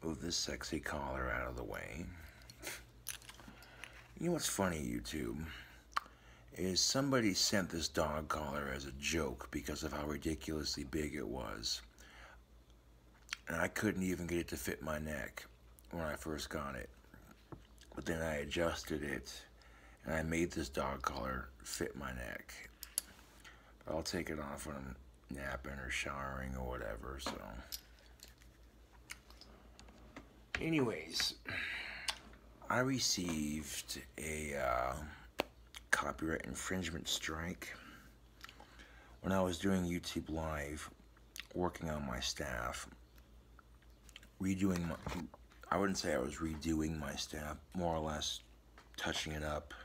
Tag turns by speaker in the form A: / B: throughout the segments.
A: Move this sexy collar out of the way. You know what's funny, YouTube? Is somebody sent this dog collar as a joke because of how ridiculously big it was. And I couldn't even get it to fit my neck when I first got it. But then I adjusted it, and I made this dog collar fit my neck. But I'll take it off when I'm napping or showering or whatever, so. Anyways, I received a copyright infringement strike when I was doing YouTube Live, working on my staff, I wouldn't say I was redoing my staff, more or less touching it up,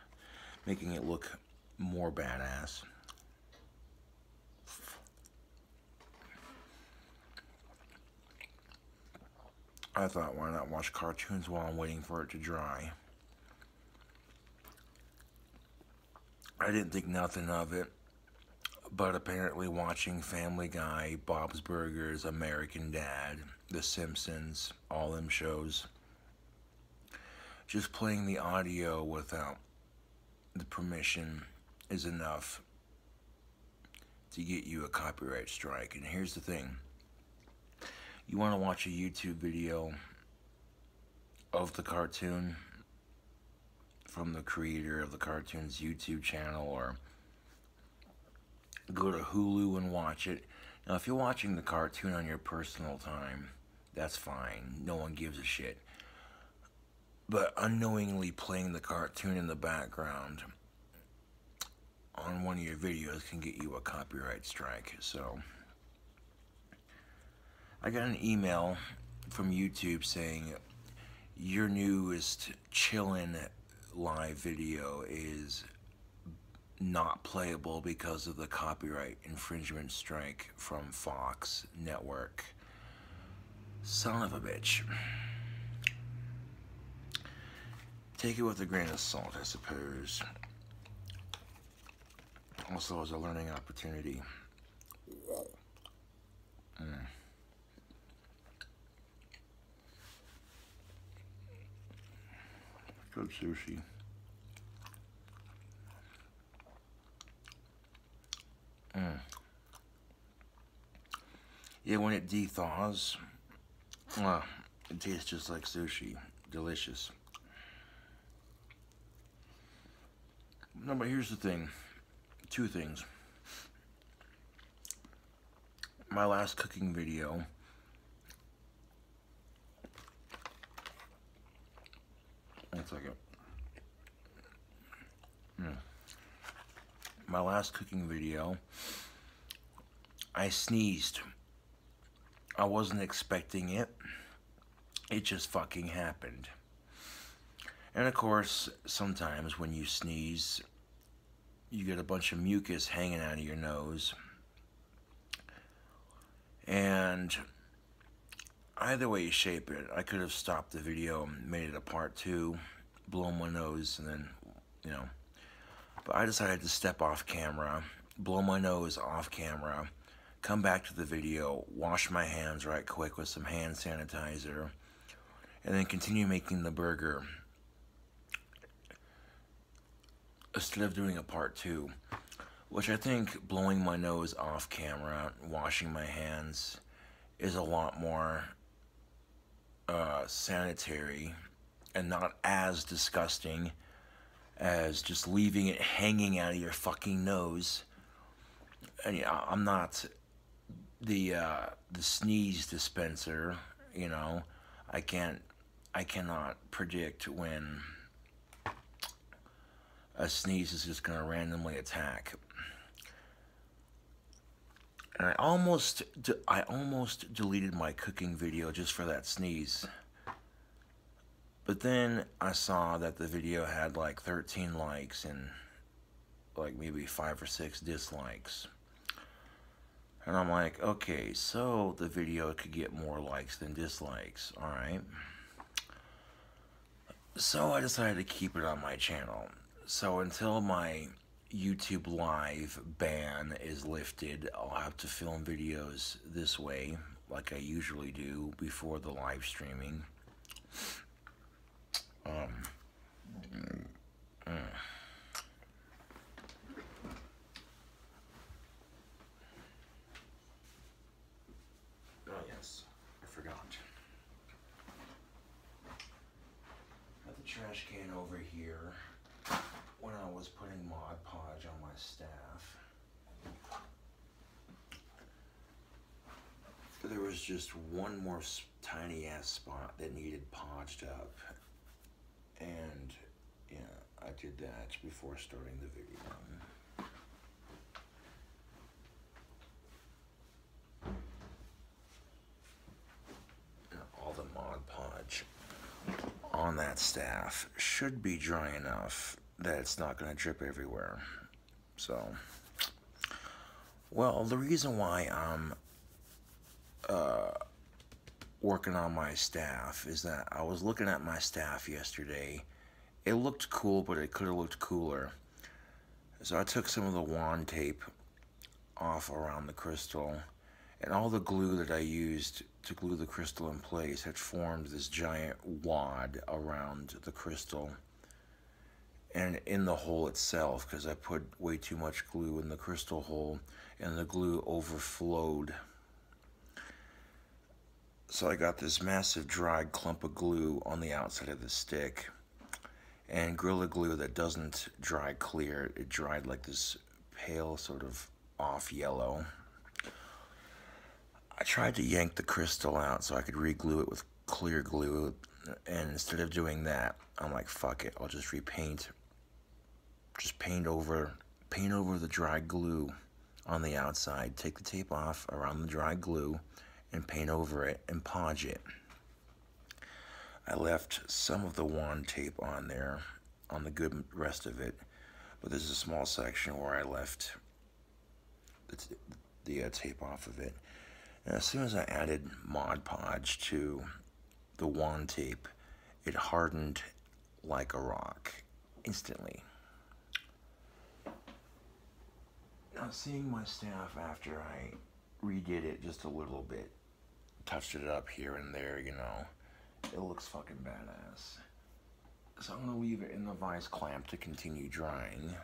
A: making it look more badass. I thought, why not watch cartoons while I'm waiting for it to dry? I didn't think nothing of it, but apparently watching Family Guy, Bob's Burgers, American Dad, The Simpsons, all them shows, just playing the audio without the permission is enough to get you a copyright strike. And here's the thing. You want to watch a YouTube video of the cartoon from the creator of the cartoon's YouTube channel, or go to Hulu and watch it. Now, if you're watching the cartoon on your personal time, that's fine. No one gives a shit. But unknowingly playing the cartoon in the background on one of your videos can get you a copyright strike. So I got an email from YouTube saying your newest chillin' live video is not playable because of the copyright infringement strike from Fox Network. Son of a bitch. Take it with a grain of salt, I suppose. Also as a learning opportunity. Good sushi. Yeah, when it de-thaws, it tastes just like sushi. Delicious. No, but here's the thing. Two things. My last cooking video, one second. My last cooking video, I sneezed. I wasn't expecting it. It just fucking happened. And of course, sometimes when you sneeze, you get a bunch of mucus hanging out of your nose. And either way you shape it, I could have stopped the video and made it a part 2, blown my nose, and then, you know. But I decided to step off camera, blow my nose off camera, come back to the video, wash my hands right quick with some hand sanitizer, and then continue making the burger instead of doing a part 2, which I think blowing my nose off camera, washing my hands is a lot more sanitary and not as disgusting as just leaving it hanging out of your fucking nose. And yeah, I'm not the sneeze dispenser, you know. I cannot predict when a sneeze is just gonna randomly attack. And I almost deleted my cooking video just for that sneeze. But then I saw that the video had like 13 likes and like maybe 5 or 6 dislikes. And I'm like, okay, so the video could get more likes than dislikes, alright? So I decided to keep it on my channel. So until my YouTube Live ban is lifted, I'll have to film videos this way like I usually do before the live streaming. Oh yes, I forgot. Got the trash can over here when I was putting Mod Podge on my staff. There was just one more tiny ass spot that needed podged up, and yeah, I did that before starting the video. All the Mod Podge on that staff should be dry enough that it's not going to drip everywhere. So, well, the reason why I'm working on my staff is that I was looking at my staff yesterday. It looked cool, but it could have looked cooler. So I took some of the wand tape off around the crystal, and all the glue that I used to glue the crystal in place had formed this giant wad around the crystal and in the hole itself, because I put way too much glue in the crystal hole and the glue overflowed. So I got this massive dried clump of glue on the outside of the stick, and Gorilla Glue that doesn't dry clear. It dried like this pale sort of off yellow. I tried to yank the crystal out so I could re-glue it with clear glue, and instead of doing that, I'm like, fuck it, I'll just repaint. Just paint over the dried glue on the outside. Take the tape off around the dried glue and paint over it and podge it. I left some of the wand tape on there, on the good rest of it, but there's a small section where I left the tape off of it. And as soon as I added Mod Podge to the wand tape, it hardened like a rock instantly. Now, seeing my staff after I redid it just a little bit, touched it up here and there, you know, it looks fucking badass. So I'm going to leave it in the vise clamp to continue drying.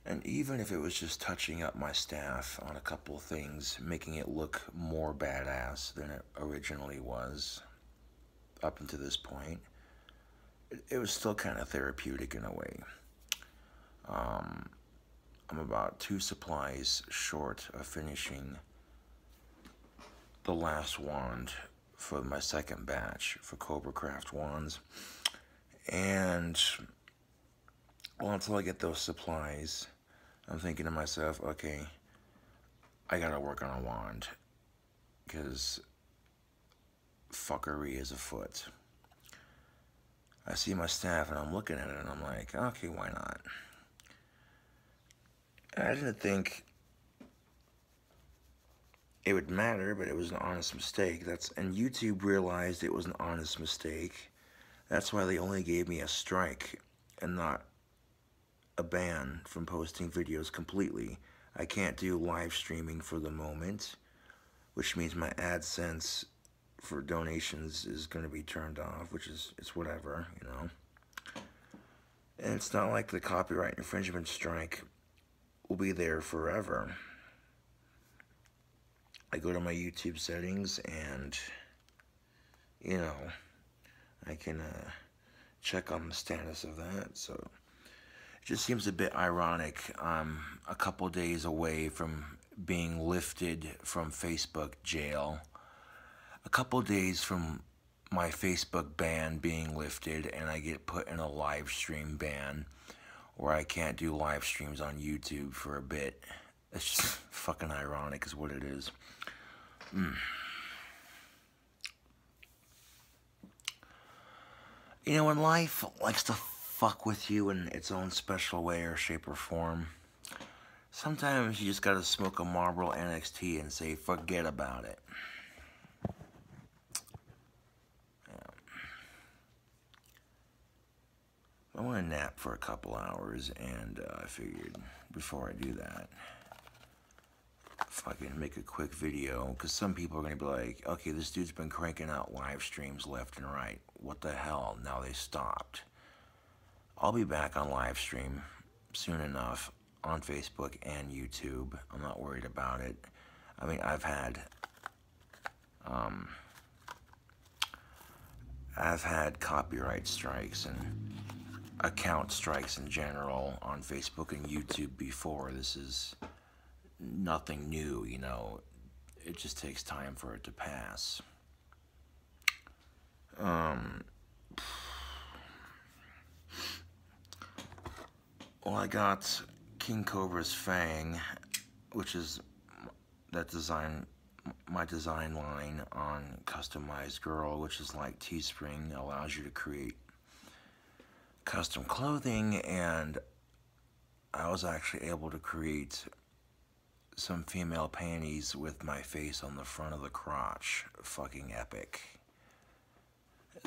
A: And even if it was just touching up my staff on a couple things, making it look more badass than it originally was up until this point, it was still kind of therapeutic in a way. I'm about 2 supplies short of finishing the last wand for my second batch for Cobra Craft wands. And, well, until I get those supplies, I'm thinking to myself, okay, I gotta work on a wand, because fuckery is afoot. I see my staff and I'm looking at it and I'm like, okay, why not? I didn't think it would matter, but it was an honest mistake. And YouTube realized it was an honest mistake. That's why they only gave me a strike and not a ban from posting videos completely. I can't do live streaming for the moment, which means my AdSense for donations is going to be turned off, which is, it's whatever, you know. And it's not like the copyright infringement strike will be there forever. I go to my YouTube settings and, you know, I can check on the status of that. So it just seems a bit ironic. I'm a couple days away from being lifted from Facebook jail, a couple days from my Facebook ban being lifted, and I get put in a live stream ban where I can't do live streams on YouTube for a bit. It's just fucking ironic is what it is. You know, when life likes to fuck with you in its own special way or shape or form, sometimes you just gotta smoke a Marlboro NXT and say, forget about it. I want to nap for a couple hours, and I figured before I do that, fucking make a quick video, because some people are going to be like, okay, this dude's been cranking out live streams left and right. What the hell? Now they stopped. I'll be back on live stream soon enough on Facebook and YouTube. I'm not worried about it. I mean, I've had copyright strikes and account strikes in general on Facebook and YouTube before. This is nothing new, you know. It just takes time for it to pass. Well, I got King Cobra's Fang, which is my design line on Customized Girl, which is like Teespring, allows you to create custom clothing, and I was actually able to create some female panties with my face on the front of the crotch. Fucking epic.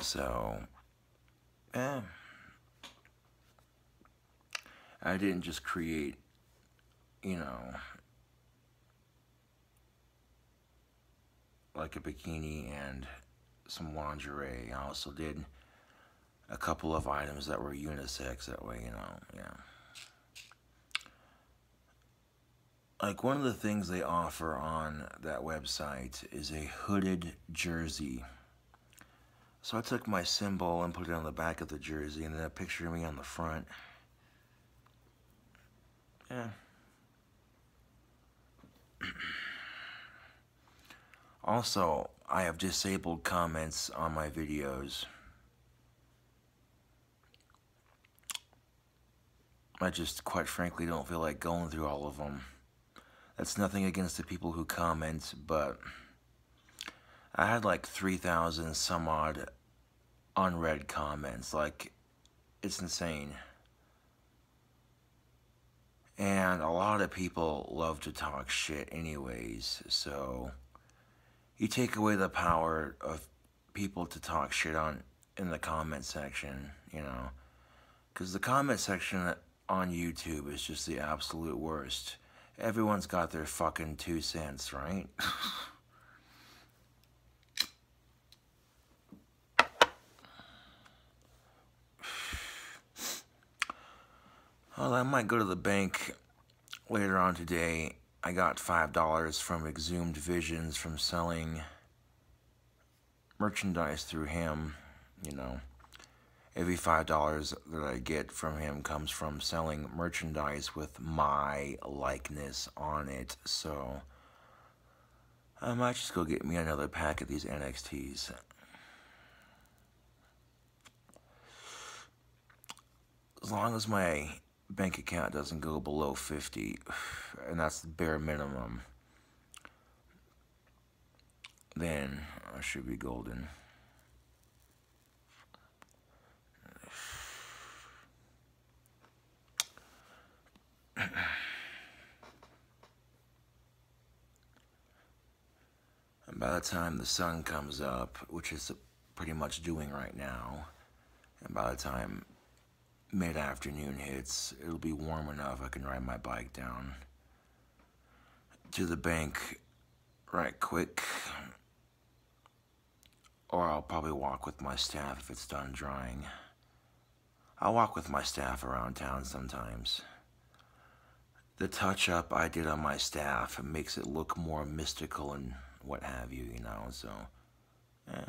A: So, I didn't just create, you know, like a bikini and some lingerie. I also did a couple of items that were unisex, that way, you know, yeah. Like, one of the things they offer on that website is a hooded jersey. So I took my symbol and put it on the back of the jersey, and then a picture of me on the front. Yeah. Also, I have disabled comments on my videos. I just, quite frankly, don't feel like going through all of them. That's nothing against the people who comment, but I had like 3,000 some odd unread comments. Like, it's insane. And a lot of people love to talk shit anyways, so you take away the power of people to talk shit on in the comment section, you know, because the comment section on YouTube is just the absolute worst. Everyone's got their fucking 2 cents, right? Well, I might go to the bank later on today. I got $5 from Exhumed Visions from selling merchandise through him, you know. Every $5 that I get from him comes from selling merchandise with my likeness on it, so I might just go get me another pack of these NXTs. As long as my bank account doesn't go below 50, and that's the bare minimum, then I should be golden. And by the time the sun comes up, which is pretty much doing right now, and by the time mid-afternoon hits, it'll be warm enough I can ride my bike down to the bank right quick, or I'll probably walk with my staff if it's done drying. I'll walk with my staff around town sometimes. The touch-up I did on my staff makes it look more mystical and what have you, you know, so, yeah.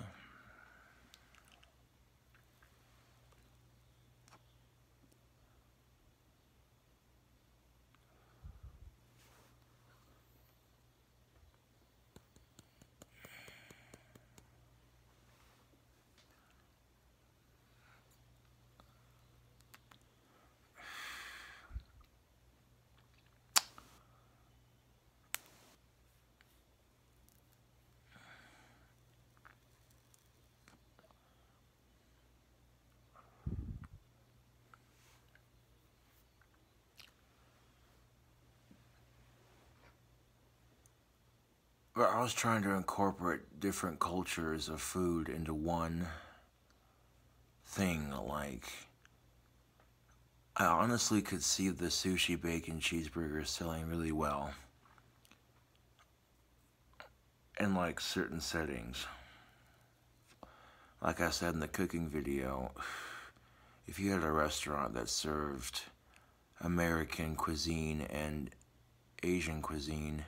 A: But I was trying to incorporate different cultures of food into one thing. Like, I honestly could see the sushi bacon cheeseburger selling really well. in like certain settings. Like I said in the cooking video, if you had a restaurant that served American cuisine and Asian cuisine,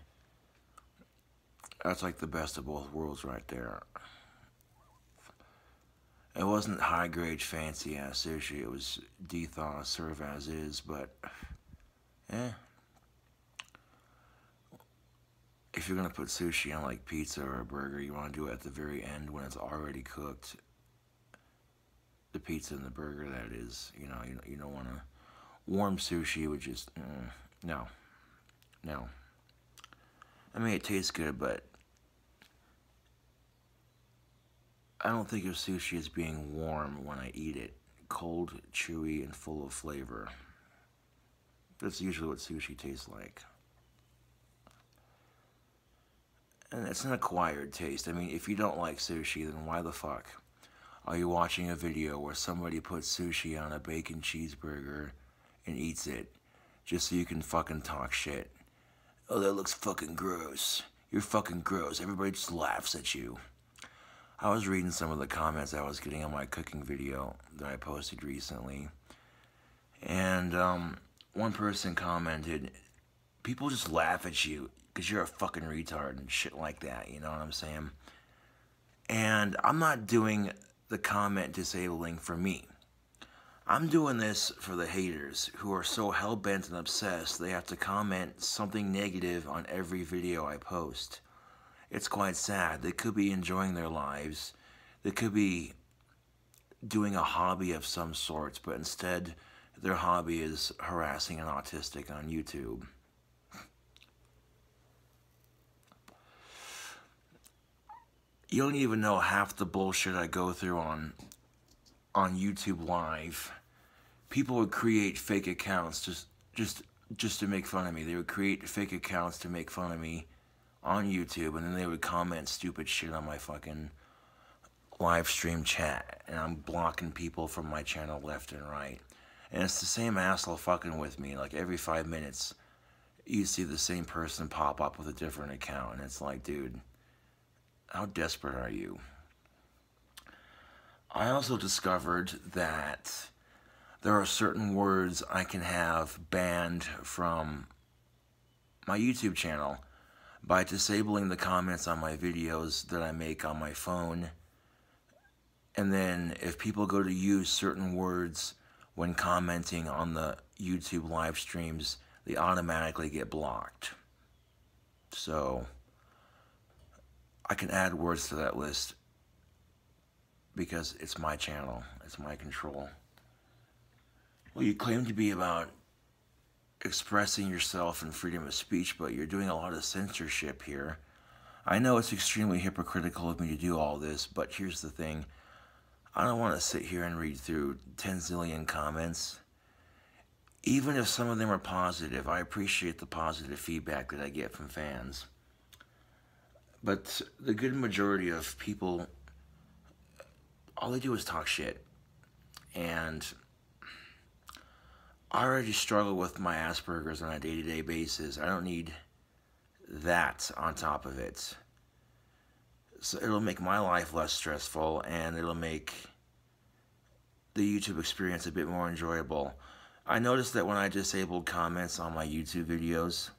A: that's like the best of both worlds right there. It wasn't high grade fancy ass sushi, it was de-thaw, serve as is, but if you're gonna put sushi on like pizza or a burger, you wanna do it at the very end when it's already cooked. The pizza and the burger, that is, you don't wanna warm sushi with just no. I mean, it tastes good, but I don't think of sushi as being warm when I eat it. Cold, chewy, and full of flavor. That's usually what sushi tastes like. And it's an acquired taste. I mean, if you don't like sushi, then why the fuck are you watching a video where somebody puts sushi on a bacon cheeseburger and eats it just so you can fucking talk shit? Oh, that looks fucking gross. You're fucking gross. Everybody just laughs at you. I was reading some of the comments I was getting on my cooking video that I posted recently. And one person commented, people just laugh at you because you're a fucking retard and shit like that, you know what I'm saying? And I'm not doing the comment disabling for me. I'm doing this for the haters who are so hell-bent and obsessed they have to comment something negative on every video I post. It's quite sad. They could be enjoying their lives. They could be doing a hobby of some sort, but instead their hobby is harassing an autistic on YouTube. You don't even know half the bullshit I go through on YouTube Live. People would create fake accounts just to make fun of me. They would create fake accounts to make fun of me on YouTube, and then they would comment stupid shit on my fucking live stream chat, and I'm blocking people from my channel left and right. And it's the same asshole fucking with me. Like every 5 minutes, you see the same person pop up with a different account, and it's like, dude, how desperate are you? I also discovered that there are certain words I can have banned from my YouTube channel by disabling the comments on my videos that I make on my phone. And then if people go to use certain words when commenting on the YouTube live streams, they automatically get blocked. So I can add words to that list because it's my channel, it's my control. Well, you claim to be about expressing yourself and freedom of speech, but you're doing a lot of censorship here. I know it's extremely hypocritical of me to do all this, but here's the thing. I don't want to sit here and read through 10 zillion comments. Even if some of them are positive, I appreciate the positive feedback that I get from fans. But the good majority of people, all they do is talk shit. And I already struggle with my Asperger's on a day-to-day basis. I don't need that on top of it. So it'll make my life less stressful, and it'll make the YouTube experience a bit more enjoyable. I noticed that when I disabled comments on my YouTube videos,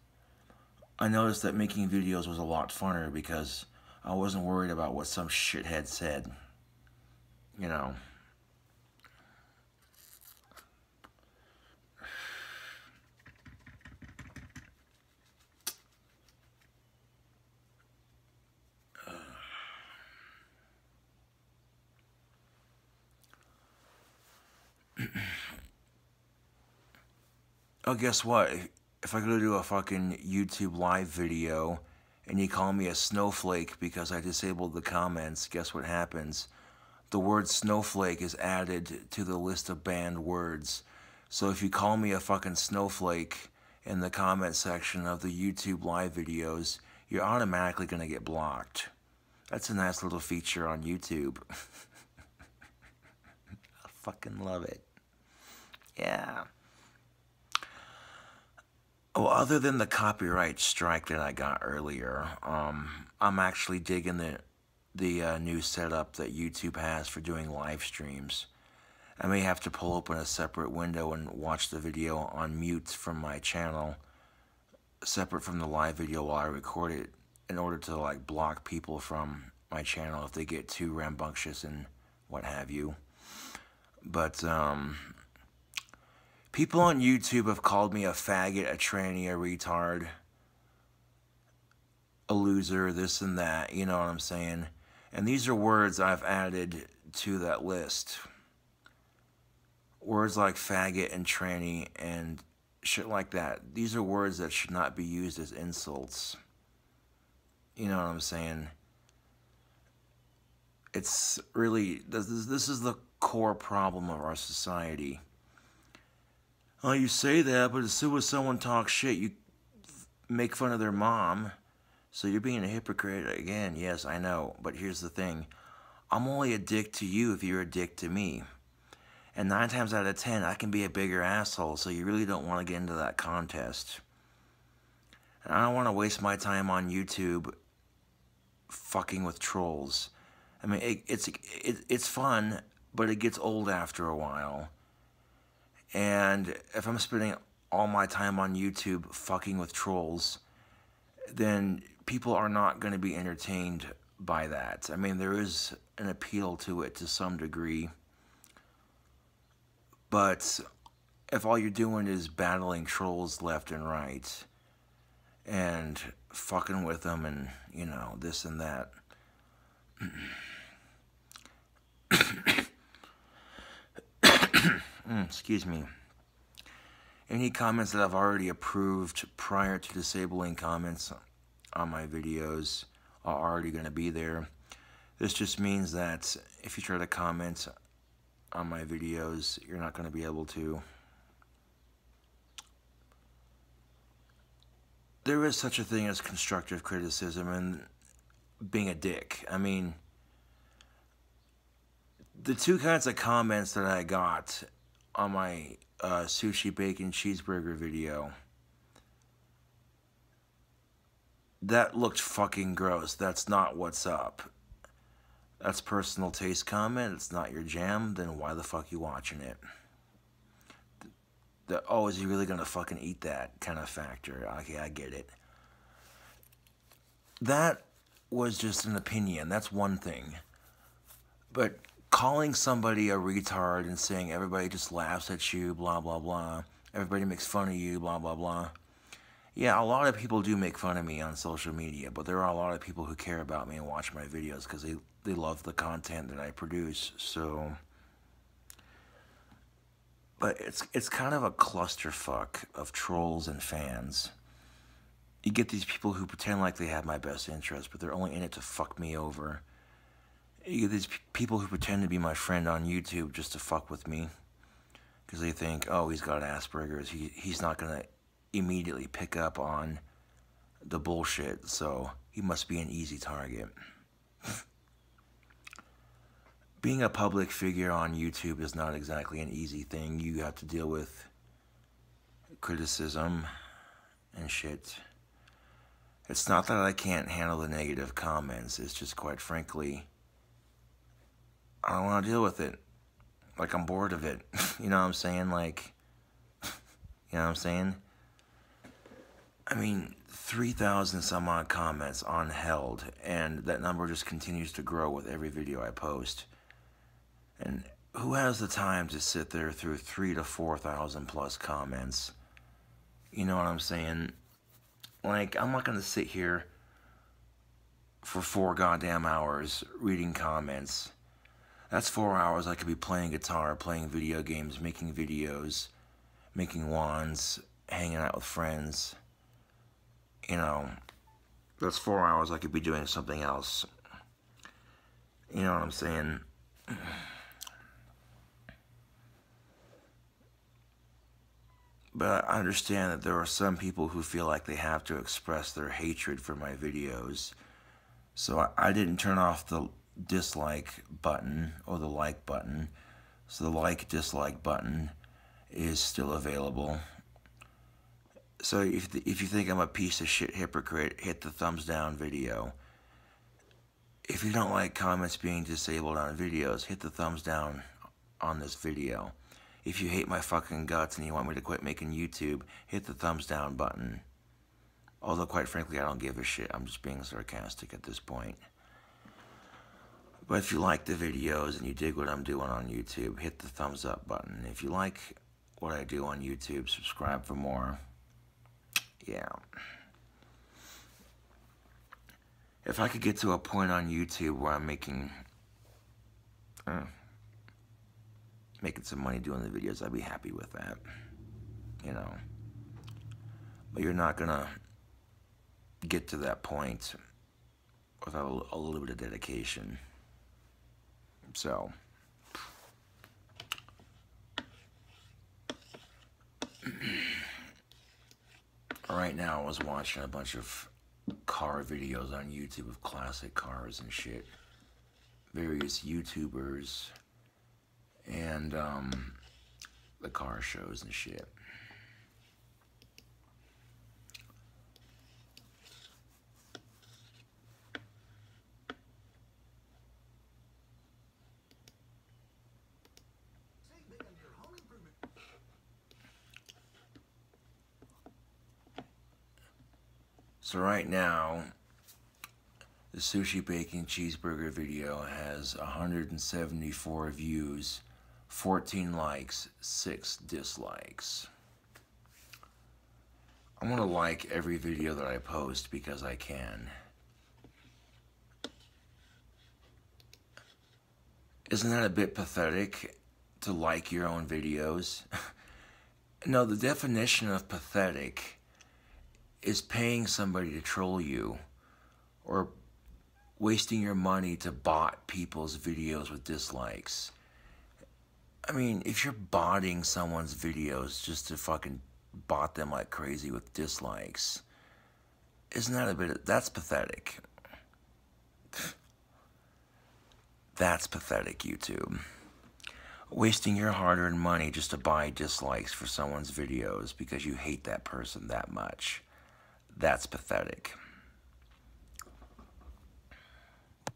A: I noticed that making videos was a lot funner because I wasn't worried about what some shithead said. You know. Oh, guess what? If I go to do a fucking YouTube live video and you call me a snowflake because I disabled the comments, guess what happens? The word snowflake is added to the list of banned words. So if you call me a fucking snowflake in the comment section of the YouTube live videos, you're automatically going to get blocked. That's a nice little feature on YouTube. I fucking love it. Yeah. Well, other than the copyright strike that I got earlier, I'm actually digging the new setup that YouTube has for doing live streams. I may have to pull open a separate window and watch the video on mute from my channel, separate from the live video while I record it, in order to like block people from my channel if they get too rambunctious and what have you. But people on YouTube have called me a faggot, a tranny, a retard, a loser, this and that, you know what I'm saying? And these are words I've added to that list. Words like faggot and tranny and shit like that. These are words that should not be used as insults. You know what I'm saying? It's really, this is the core problem of our society. Oh, you say that, but as soon as someone talks shit, you make fun of their mom. So you're being a hypocrite again. Yes, I know. But here's the thing. I'm only a dick to you if you're a dick to me. And 9 times out of 10, I can be a bigger asshole, so you really don't want to get into that contest. And I don't want to waste my time on YouTube fucking with trolls. I mean, it's fun, but it gets old after a while. And if I'm spending all my time on YouTube fucking with trolls, then people are not going to be entertained by that. I mean, there is an appeal to it to some degree. But if all you're doing is battling trolls left and right and fucking with them and, you know, this and that. Excuse me. Any comments that I've already approved prior to disabling comments on my videos are already going to be there. This just means that if you try to comment on my videos, you're not going to be able to. There is such a thing as constructive criticism and being a dick. I mean, the 2 kinds of comments that I got on my sushi bacon cheeseburger video, that looked fucking gross. That's not what's up. That's personal taste comment. It's not your jam. Then why the fuck you watching it? Oh, is he really gonna fucking eat that kind of factor? Okay, I get it. That was just an opinion. That's one thing. But calling somebody a retard and saying everybody just laughs at you, blah, blah, blah. Everybody makes fun of you, blah, blah, blah. Yeah, a lot of people do make fun of me on social media, but there are a lot of people who care about me and watch my videos because they love the content that I produce. So, but it's kind of a clusterfuck of trolls and fans. You get these people who pretend like they have my best interest, but they're only in it to fuck me over. You get these people who pretend to be my friend on YouTube just to fuck with me because they think, oh, he's got Asperger's. He's not going to immediately pick up on the bullshit, so he must be an easy target. Being a public figure on YouTube is not exactly an easy thing. You have to deal with criticism and shit. It's not that I can't handle the negative comments. It's just, quite frankly, I don't want to deal with it. Like, I'm bored of it. You know what I'm saying? Like, you know what I'm saying? I mean, 3,000 some odd comments on held, and that number just continues to grow with every video I post. And who has the time to sit there through 3,000 to 4,000 plus comments? You know what I'm saying? Like, I'm not going to sit here for 4 goddamn hours reading comments. That's 4 hours I could be playing guitar, playing video games, making videos, making wands, hanging out with friends. You know, that's 4 hours I could be doing something else. You know what I'm saying? But I understand that there are some people who feel like they have to express their hatred for my videos. So I didn't turn off the dislike button or the like button. So the like, dislike button is still available. So if you think I'm a piece of shit hypocrite, hit the thumbs down video. If you don't like comments being disabled on videos, hit the thumbs down on this video. If you hate my fucking guts and you want me to quit making YouTube, hit the thumbs down button. Although, quite frankly, I don't give a shit. I'm just being sarcastic at this point. But if you like the videos and you dig what I'm doing on YouTube, hit the thumbs up button. If you like what I do on YouTube, subscribe for more. Yeah. If I could get to a point on YouTube where I'm making some money doing the videos, I'd be happy with that. You know. But you're not gonna get to that point without a little bit of dedication. So, right now I was watching a bunch of car videos on YouTube of classic cars and shit. Various YouTubers and the car shows and shit. So right now, the sushi bacon cheeseburger video has 174 views, 14 likes, 6 dislikes. I'm gonna like every video that I post because I can. Isn't that a bit pathetic to like your own videos? No, the definition of pathetic is paying somebody to troll you or wasting your money to bot people's videos with dislikes. I mean, if you're botting someone's videos just to fucking bot them like crazy with dislikes, isn't that a bit, that's pathetic. That's pathetic, YouTube. Wasting your hard-earned money just to buy dislikes for someone's videos because you hate that person that much. That's pathetic.